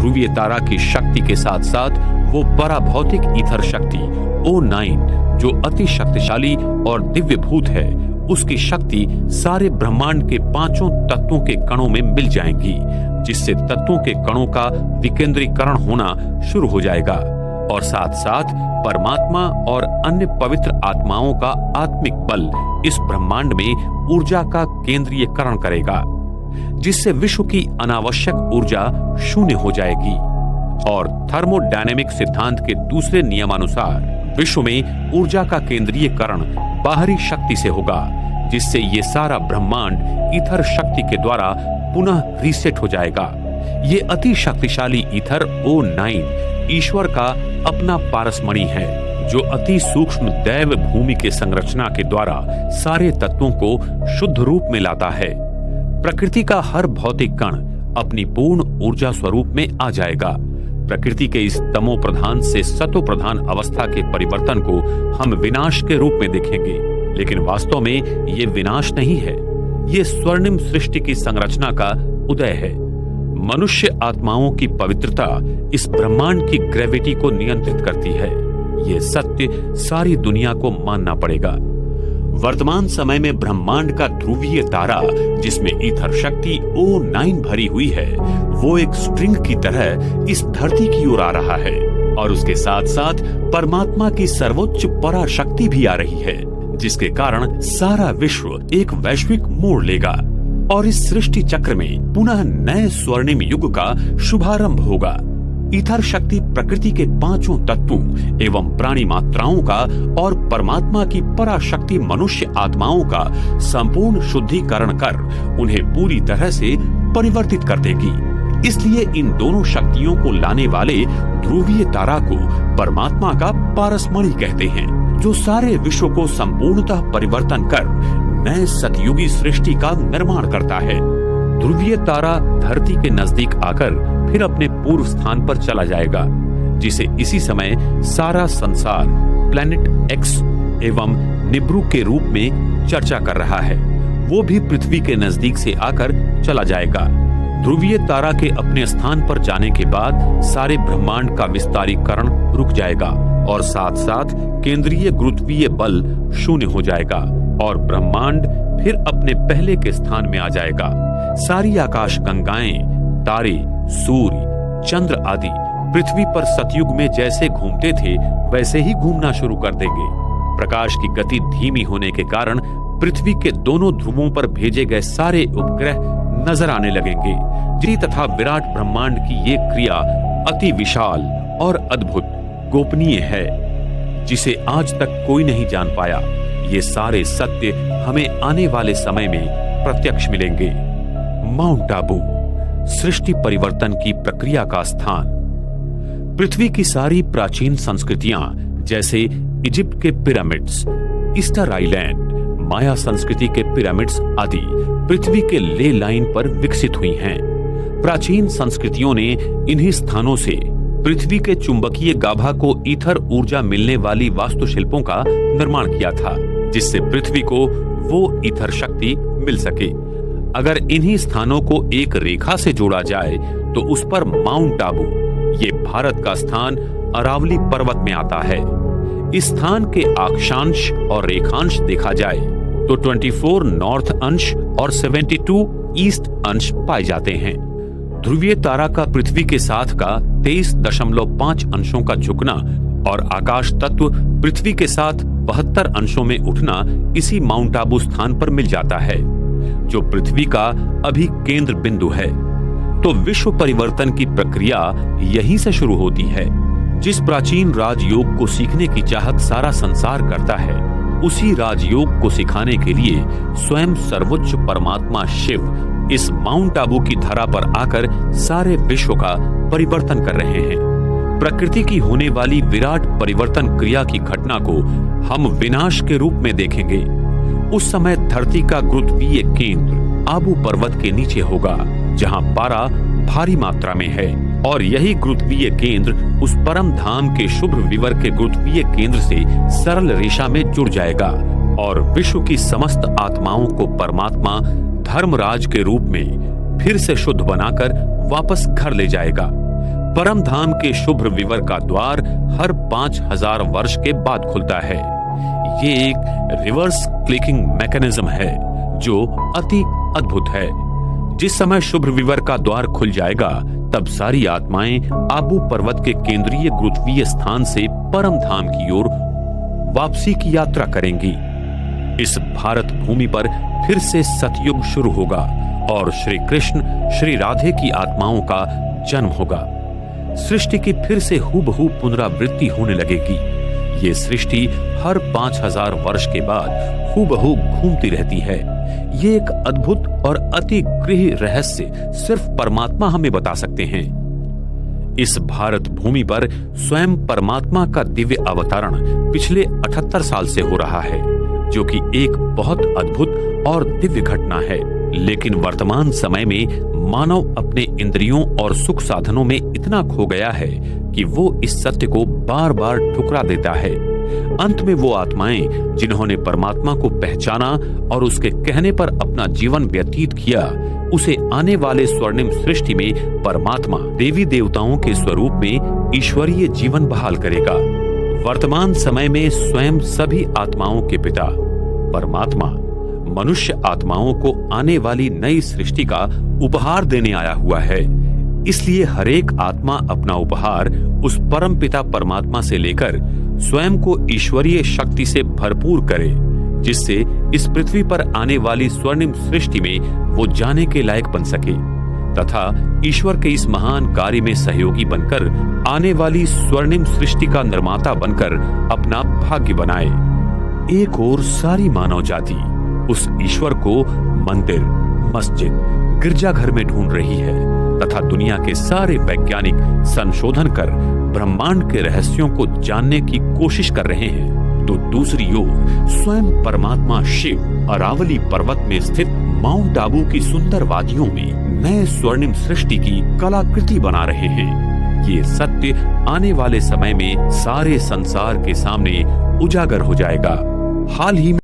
ध्रुवीय तारा की शक्ति के साथ साथ वो पराभौतिक ईथर शक्ति O9 जो अति शक्तिशाली और दिव्य भूत है, उसकी शक्ति सारे ब्रह्मांड के पांचों तत्वों के कणों में मिल जाएगी, जिससे तत्वों के कणों का विकेंद्रीकरण होना शुरू हो जाएगा और साथ साथ परमात्मा और अन्य पवित्र आत्माओं का आत्मिक बल इस ब्रह्मांड में ऊर्जा का केंद्रीयकरण करेगा, जिससे विश्व की अनावश्यक ऊर्जा शून्य हो जाएगी। और थर्मोडायनेमिक सिद्धांत के दूसरे नियमानुसार विश्व में ऊर्जा का केंद्रीयकरण बाहरी शक्ति से होगा, जिससे ये सारा ब्रह्मांड ईथर शक्ति के द्वारा पुनः रीसेट हो जाएगा। ये अति शक्तिशाली ईथर O9 ईश्वर का अपना पारसमणि है, जो अति सूक्ष्म दैव भूमि के संरचना के द्वारा सारे तत्वों को शुद्ध रूप में लाता है। प्रकृति का हर भौतिक कण अपनी पूर्ण ऊर्जा स्वरूप में आ जाएगा। प्रकृति के इस तमो प्रधान से सतो प्रधान अवस्था के परिवर्तन को हम विनाश के रूप में देखेंगे, लेकिन वास्तव में ये विनाश नहीं है, ये स्वर्णिम सृष्टि की संरचना का उदय है। मनुष्य आत्माओं की पवित्रता इस ब्रह्मांड की ग्रेविटी को नियंत्रित करती है। ये सत्य सारी दुनिया को मानना पड़ेगा। वर्तमान समय में ब्रह्मांड का ध्रुवीय तारा, जिसमें ईथर शक्ति O9 भरी हुई है, वो एक स्ट्रिंग की तरह इस धरती की ओर आ रहा है और उसके साथ साथ परमात्मा की सर्वोच्च पराशक्ति भी आ रही है, जिसके कारण सारा विश्व एक वैश्विक मोड़ लेगा और इस सृष्टि चक्र में पुनः नए स्वर्णिम युग का शुभारंभ होगा। ईथर शक्ति प्रकृति के पांचों तत्वों एवं प्राणी मात्राओं का और परमात्मा की पराशक्ति मनुष्य आत्माओं का संपूर्ण शुद्धिकरण कर उन्हें पूरी तरह से परिवर्तित कर देगी। इसलिए इन दोनों शक्तियों को लाने वाले ध्रुवीय तारा को परमात्मा का पारसमणि कहते हैं, जो सारे विश्व को संपूर्णतः परिवर्तन कर नए सतयुगी सृष्टि का निर्माण करता है। ध्रुवीय तारा धरती के नजदीक आकर फिर अपने पूर्व स्थान पर चला जाएगा, जिसे इसी समय सारा संसार प्लैनेट एक्स एवं निब्रू के रूप में चर्चा कर रहा है। वो भी पृथ्वी के नजदीक से आकर चला जाएगा। ध्रुवीय तारा के अपने स्थान पर जाने के बाद सारे ब्रह्मांड का विस्तारीकरण रुक जाएगा और साथ साथ केंद्रीय गुरुत्वीय बल शून्य हो जाएगा और ब्रह्मांड फिर अपने पहले के स्थान में आ जाएगा। सारी आकाश गंगाएं, तारे, सूर्य, चंद्र आदि पृथ्वी पर सतयुग में जैसे घूमते थे वैसे ही घूमना शुरू कर देंगे। प्रकाश की गति धीमी होने के कारण पृथ्वी के दोनों ध्रुवों पर भेजे गए सारे उपग्रह नजर आने लगेंगे। जी तथा विराट ब्रह्मांड की ये क्रिया अति विशाल और अद्भुत गोपनीय है, जिसे आज तक कोई नहीं जान पाया। ये सारे सत्य हमें आने वाले समय में प्रत्यक्ष मिलेंगे। माउंट आबू, सृष्टि परिवर्तन की प्रक्रिया का स्थान। पृथ्वी की सारी प्राचीन संस्कृतियां जैसे इजिप्ट के पिरामिड्स, ईस्टर आइलैंड, माया संस्कृति के पिरामिड्स आदि पृथ्वी के ले लाइन पर विकसित हुई हैं। प्राचीन संस्कृतियों ने इन्हीं स्थानों से पृथ्वी के चुंबकीय गाभा को ईथर ऊर्जा मिलने वाली वास्तुशिल्पों का निर्माण किया था, जिससे पृथ्वी को वो ईथर शक्ति मिल सके। अगर इन्हीं स्थानों को एक रेखा से जोड़ा जाए तो उस पर माउंट आबू, ये भारत का स्थान अरावली पर्वत में आता है। इस स्थान के अक्षांश और रेखांश देखा जाए तो 24 नॉर्थ अंश और 72 ईस्ट अंश पाए जाते हैं। ध्रुवीय तारा का पृथ्वी के साथ का 23.5 अंशों का झुकना और आकाश तत्व पृथ्वी के साथ 72 अंशों में उठना इसी माउंट आबू स्थान पर मिल जाता है, जो पृथ्वी का अभी केंद्र बिंदु है। तो विश्व परिवर्तन की प्रक्रिया यहीं से शुरू होती है। जिस प्राचीन राजयोग को सीखने की चाहत सारा संसार करता है, उसी राजयोग को सिखाने के लिए स्वयं सर्वोच्च परमात्मा शिव इस माउंट आबू की धरा पर आकर सारे विश्व का परिवर्तन कर रहे हैं। प्रकृति की होने वाली विराट परिवर्तन क्रिया की घटना को हम विनाश के रूप में देखेंगे। उस समय धरती का गुरुत्वीय केंद्र आबू पर्वत के नीचे होगा, जहां पारा भारी मात्रा में है, और यही गुरुत्वीय केंद्र उस परम धाम के शुभ विवर के गुरुत्वीय केंद्र से सरल रेखा में जुड़ जाएगा और विश्व की समस्त आत्माओं को परमात्मा धर्मराज के रूप में फिर से शुद्ध बनाकर वापस घर ले जाएगा। परम धाम के शुभ विवर का द्वार हर 5000 वर्ष के बाद खुलता है। ये एक रिवर्स क्लिकिंग मैकेनिज्म है जो अति अद्भुत है। जिस समय शुभ विवर का द्वार खुल जाएगा तब सारी आत्माएं आबू पर्वत के केंद्रीय गुरुत्वीय स्थान से परम धाम की ओर वापसी की यात्रा करेंगी। इस भारत भूमि पर फिर से सतयुग शुरू होगा और श्री कृष्ण श्री राधे की आत्माओं का जन्म होगा। सृष्टि की फिर से हूबहू पुनरावृत्ति होने लगेगी। ये सृष्टि हर 5000 वर्ष के बाद हूबहू घूमती रहती है। ये एक अद्भुत और अति गृह रहस्य सिर्फ परमात्मा हमें बता सकते हैं। इस भारत भूमि पर स्वयं परमात्मा का दिव्य अवतरण पिछले 78 साल से हो रहा है, जो कि एक बहुत अद्भुत और दिव्य घटना है। लेकिन वर्तमान समय में मानव अपने इंद्रियों और सुख साधनों में इतना खो गया है कि वो इस सत्य को बार बार ठुकरा देता है। अंत में वो आत्माएं जिन्होंने परमात्मा को पहचाना और उसके कहने पर अपना जीवन व्यतीत किया, उसे आने वाले स्वर्णिम सृष्टि में परमात्मा देवी देवताओं के स्वरूप में ईश्वरीय जीवन बहाल करेगा। वर्तमान समय में स्वयं सभी आत्माओं के पिता परमात्मा मनुष्य आत्माओं को आने वाली नई सृष्टि का उपहार देने आया हुआ है। इसलिए हरेक आत्मा अपना उपहार उस परम पिता परमात्मा से लेकर स्वयं को ईश्वरीय शक्ति से भरपूर करे, जिससे इस पृथ्वी पर आने वाली स्वर्णिम सृष्टि में वो जाने के लायक बन सके तथा ईश्वर के इस महान कार्य में सहयोगी बनकर आने वाली स्वर्णिम सृष्टि का निर्माता बनकर अपना भाग्य बनाए। एक ओर सारी मानव जाति उस ईश्वर को मंदिर, मस्जिद, गिरजाघर में ढूंढ रही है तथा दुनिया के सारे वैज्ञानिक संशोधन कर ब्रह्मांड के रहस्यों को जानने की कोशिश कर रहे हैं, तो दूसरी ओर स्वयं परमात्मा शिव अरावली पर्वत में स्थित माउंट आबू की सुंदर वादियों में नए स्वर्णिम सृष्टि की कलाकृति बना रहे हैं। ये सत्य आने वाले समय में सारे संसार के सामने उजागर हो जाएगा। हाल ही में